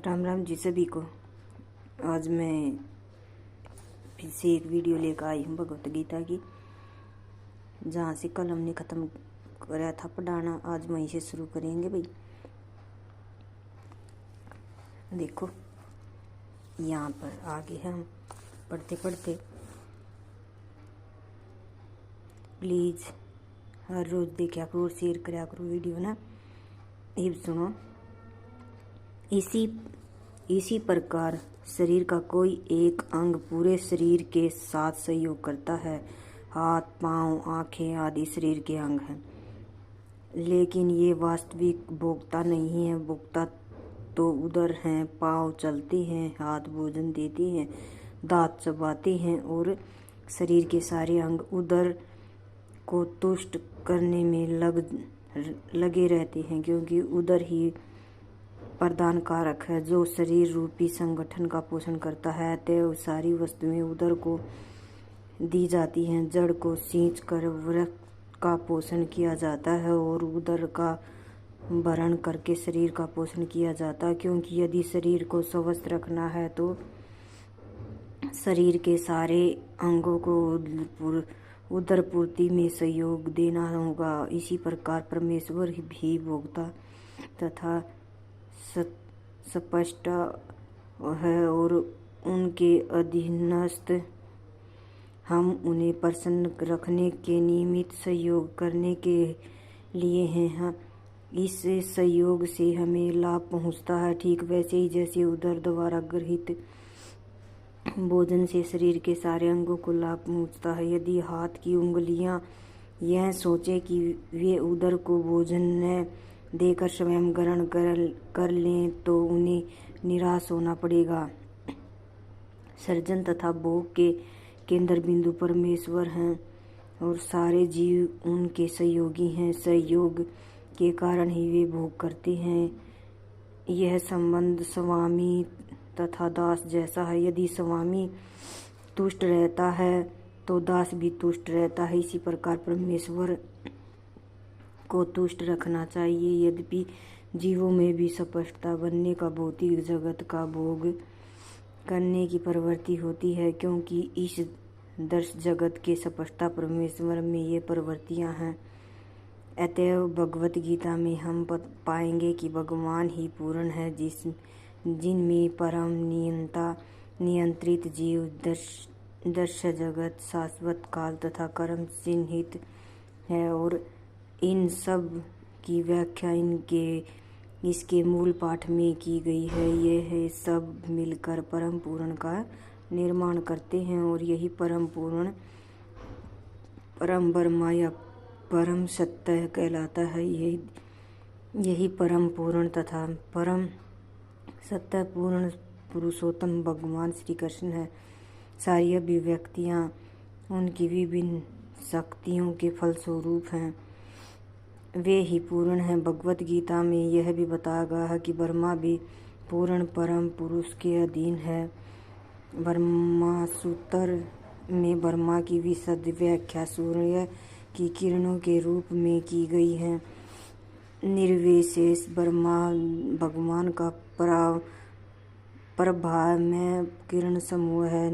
राम राम जी सभी को। आज मैं फिर से एक वीडियो लेकर आई हूँ भगवत गीता की। जहाँ से कल हमने ख़त्म करा था पढ़ाना, आज वहीं से शुरू करेंगे भाई। देखो यहाँ पर आगे है, हम पढ़ते पढ़ते प्लीज़ हर रोज़ देखा करो और शेयर करा करो वीडियो ना। ये सुनो, इसी प्रकार शरीर का कोई एक अंग पूरे शरीर के साथ सहयोग करता है। हाथ, पाँव, आँखें आदि शरीर के अंग हैं, लेकिन ये वास्तविक भोक्ता नहीं है। भोक्ता तो उदर हैं। पाँव चलते हैं, हाथ भोजन देते हैं, दांत चबाते हैं और शरीर के सारे अंग उदर को तुष्ट करने में लगे रहते हैं, क्योंकि उदर ही प्रधान कारक है जो शरीर रूपी संगठन का पोषण करता है। अतएव सारी वस्तुएं उदर को दी जाती हैं। जड़ को सींच कर वृक्क का पोषण किया जाता है और उदर का भरण करके शरीर का पोषण किया जाता है, क्योंकि यदि शरीर को स्वस्थ रखना है तो शरीर के सारे अंगों को उदर पूर्ति में सहयोग देना होगा। इसी प्रकार परमेश्वर भी भोक्ता तथा स्पष्ट है और उनके अधीनस्थ हम उन्हें प्रसन्न रखने के निमित्त सहयोग करने के लिए हैं। इस सहयोग से हमें लाभ पहुंचता है, ठीक वैसे ही जैसे उदर द्वारा गृहीत भोजन से शरीर के सारे अंगों को लाभ पहुंचता है। यदि हाथ की उंगलियां यह सोचे कि वे उदर को भोजन न देकर स्वयं ग्रहण कर लें तो उन्हें निराश होना पड़ेगा। सर्जन तथा भोग के केंद्र बिंदु परमेश्वर हैं और सारे जीव उनके सहयोगी हैं। सहयोग के कारण ही वे भोग करते हैं। यह संबंध स्वामी तथा दास जैसा है। यदि स्वामी तुष्ट रहता है तो दास भी तुष्ट रहता है। इसी प्रकार परमेश्वर को तुष्ट रखना चाहिए। यद्यपि जीवों में भी स्पष्टता बनने का भौतिक जगत का भोग करने की प्रवृत्ति होती है, क्योंकि इस दर्श जगत के स्पष्टता परमेश्वर में ये प्रवृत्तियां हैं। अतएव भगवत गीता में हम पाएंगे कि भगवान ही पूर्ण है, जिनमें परम नियंत्रित जीव, दर्श जगत, शाश्वत काल तथा कर्म चिन्हित है। और इन सब की व्याख्या इसके मूल पाठ में की गई है। यह सब मिलकर परम पूर्ण का निर्माण करते हैं और यही परम पूर्ण, परम ब्रह्म या परम सत्य कहलाता है। यही परम पूर्ण तथा परम सत्य पूर्ण पुरुषोत्तम भगवान श्री कृष्ण है। सारी अभिव्यक्तियाँ उनकी विभिन्न शक्तियों के फलस्वरूप हैं। वे ही पूर्ण हैं। भगवत गीता में यह भी बताया गया है कि ब्रह्मा भी पूर्ण परम पुरुष के अधीन है। ब्रह्मसूत्र में ब्रह्मा की विशद व्याख्या सूर्य की किरणों के रूप में की गई है। निर्विशेष ब्रह्मा भगवान का प्रभाव में किरण समूह है।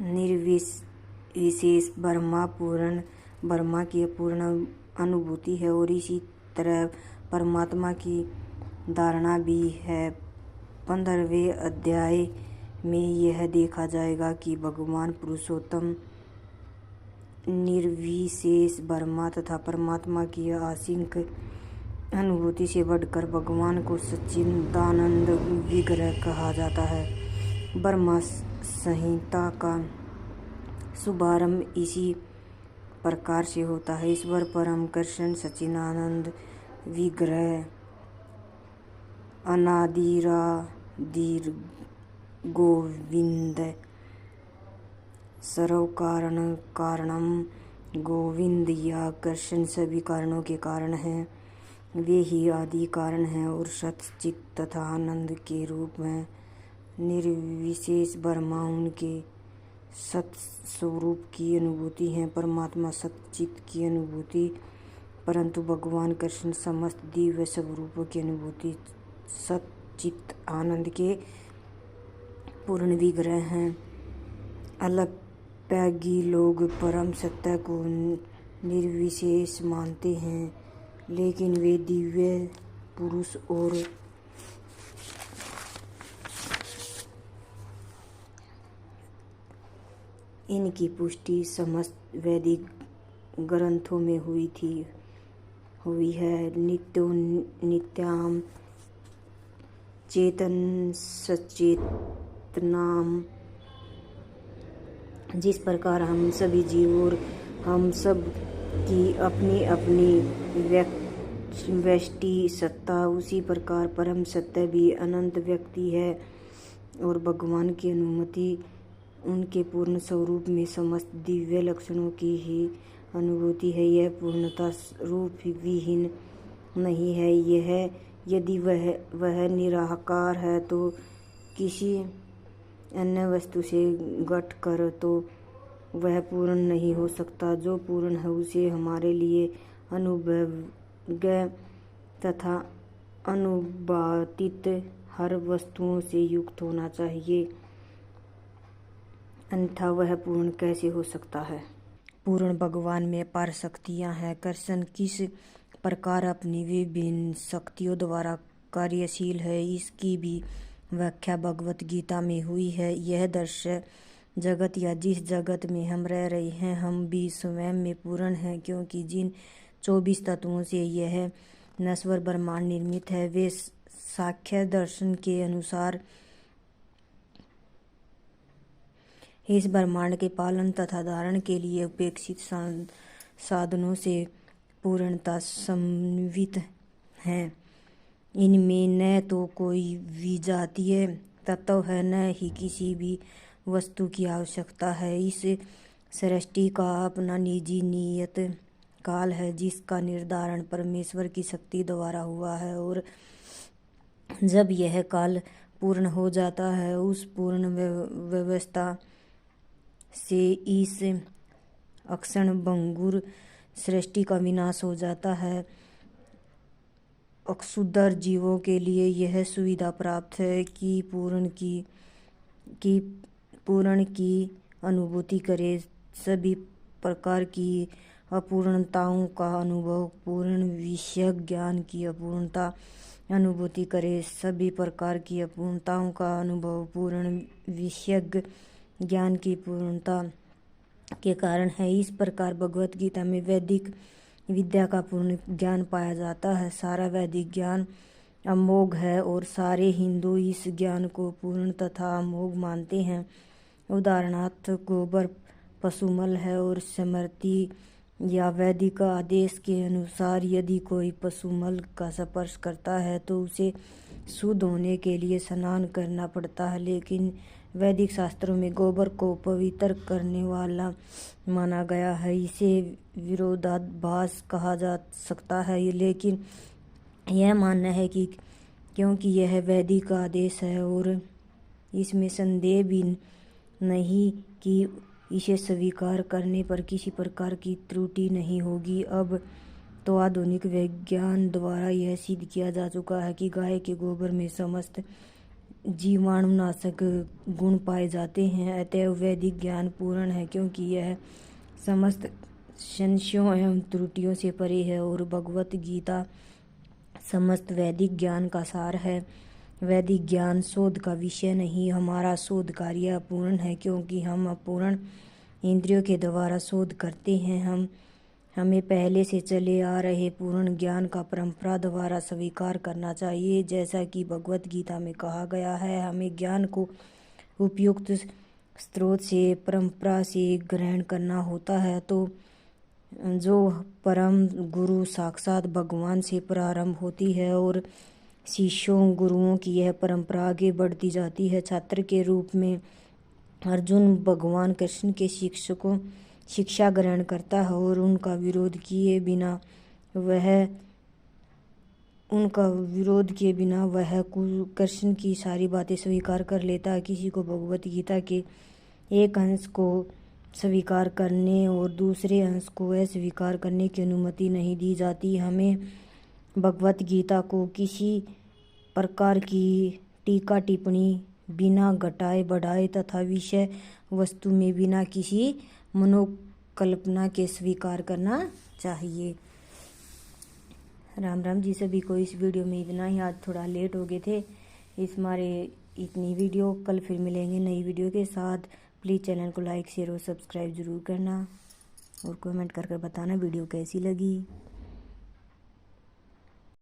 निर्विशेष ब्रह्मा पूर्ण ब्रह्मा की अपूर्ण अनुभूति है और इसी तरह परमात्मा की धारणा भी है। 15वें अध्याय में यह देखा जाएगा कि भगवान पुरुषोत्तम निर्विशेष ब्रह्मा तथा परमात्मा की आंशिक अनुभूति से बढ़कर भगवान को सच्चिदानंद विग्रह कहा जाता है। ब्रह्मा संहिता का शुभारंभ इसी प्रकार से होता है। ईश्वर परम कृष्ण सच्चिदानंद विग्रह अनादिरादिर गोविंद सर्व कारण कारणम गोविंद या कृष्ण सभी कारणों के कारण हैं। वे ही आदि कारण हैं और सत चित तथा आनंद के रूप में निर्विशेष ब्रह्मा उनके सत स्वरूप की अनुभूति है। परमात्मा सच्चित की अनुभूति, परंतु भगवान कृष्ण समस्त दिव्य स्वरूपों की अनुभूति सत चित्त आनंद के पूर्ण विग्रह हैं। अल्पज्ञी लोग परम सत्य को निर्विशेष मानते हैं, लेकिन वे दिव्य पुरुष और इनकी पुष्टि समस्त वैदिक ग्रंथों में हुई है। नित्यो नित्याम चेतन सचेतनाम। जिस प्रकार हम सभी जीव और हम सब की अपनी अपनी व्यष्टि सत्ता, उसी प्रकार परम सत्य भी अनंत व्यक्ति है और भगवान की अनुमति उनके पूर्ण स्वरूप में समस्त दिव्य लक्षणों की ही अनुभूति है। यह पूर्णता रूप विहीन नहीं है। यह यदि वह निराकार है तो किसी अन्य वस्तु से घट कर तो वह पूर्ण नहीं हो सकता। जो पूर्ण है उसे हमारे लिए अनुभवज्ञ तथा अनुबातित हर वस्तुओं से युक्त होना चाहिए, अन्यथा वह पूर्ण कैसे हो सकता है। पूर्ण भगवान में अपार शक्तियाँ हैं। कृष्ण किस प्रकार अपनी विभिन्न शक्तियों द्वारा कार्यशील है, इसकी भी व्याख्या भगवत गीता में हुई है। यह दृश्य जगत या जिस जगत में हम रह रहे हैं, हम भी स्वयं में पूर्ण हैं, क्योंकि जिन 24 तत्वों से यह नश्वर ब्रह्मांड निर्मित है, वे सांख्य दर्शन के अनुसार इस ब्रह्मांड के पालन तथा धारण के लिए उपेक्षित साधनों से पूर्णता समन्वित हैं। इनमें न तो कोई विजातीय तत्व है, न ही किसी भी वस्तु की आवश्यकता है। इस सृष्टि का अपना निजी नियत काल है, जिसका निर्धारण परमेश्वर की शक्ति द्वारा हुआ है, और जब यह काल पूर्ण हो जाता है, उस पूर्ण व्यवस्था से इस अक्षण भंगुर सृष्टि का विनाश हो जाता है। अक्षुद्र जीवों के लिए यह सुविधा प्राप्त है कि पूर्ण की अनुभूति करे, सभी प्रकार की अपूर्णताओं का अनुभव, पूर्ण विषय ज्ञान की अपूर्णता अनुभूति करे, सभी प्रकार की अपूर्णताओं का अनुभव पूर्ण विषय ज्ञान की पूर्णता के कारण है। इस प्रकार भगवत गीता में वैदिक विद्या का पूर्ण ज्ञान पाया जाता है। सारा वैदिक ज्ञान अमोघ है और सारे हिंदू इस ज्ञान को पूर्ण तथा अमोघ मानते हैं। उदाहरणार्थ, गोबर पशुमल है और स्मृति या वैदिक आदेश के अनुसार यदि कोई पशुमल का स्पर्श करता है तो उसे शुद्ध होने के लिए स्नान करना पड़ता है, लेकिन वैदिक शास्त्रों में गोबर को पवित्र करने वाला माना गया है। इसे विरोधाभास कहा जा सकता है, लेकिन यह मानना है कि क्योंकि यह वैदिक आदेश है और इसमें संदेह भी नहीं कि इसे स्वीकार करने पर किसी प्रकार की त्रुटि नहीं होगी। अब तो आधुनिक विज्ञान द्वारा यह सिद्ध किया जा चुका है कि गाय के गोबर में समस्त जीवाणुनाशक गुण पाए जाते हैं। अतएव वैदिक ज्ञान पूर्ण है, क्योंकि यह समस्त संशयों एवं त्रुटियों से परे है, और भगवत गीता समस्त वैदिक ज्ञान का सार है। वैदिक ज्ञान शोध का विषय नहीं, हमारा शोध कार्य अपूर्ण है, क्योंकि हम अपूर्ण इंद्रियों के द्वारा शोध करते हैं। हमें पहले से चले आ रहे पूर्ण ज्ञान का परंपरा द्वारा स्वीकार करना चाहिए। जैसा कि भगवत गीता में कहा गया है, हमें ज्ञान को उपयुक्त स्रोत से, परंपरा से ग्रहण करना होता है। तो जो परम गुरु साक्षात भगवान से प्रारंभ होती है और शिष्यों गुरुओं की यह परंपरा आगे बढ़ती जाती है। छात्र के रूप में अर्जुन भगवान कृष्ण के शिक्षा ग्रहण करता है और उनका विरोध किए बिना वह कृष्ण की सारी बातें स्वीकार कर लेता है। किसी को भगवत गीता के एक अंश को स्वीकार करने और दूसरे अंश को अस्वीकार करने की अनुमति नहीं दी जाती। हमें भगवत गीता को किसी प्रकार की टीका टिप्पणी बिना घटाए बढ़ाए तथा विषय वस्तु में बिना किसी मनोकल्पना के स्वीकार करना चाहिए। राम राम जी सभी को। इस वीडियो में इतना ही, आज थोड़ा लेट हो गए थे इस मारे इतनी वीडियो। कल फिर मिलेंगे नई वीडियो के साथ। प्लीज़ चैनल को लाइक शेयर और सब्सक्राइब ज़रूर करना और कमेंट कर बताना वीडियो कैसी लगी।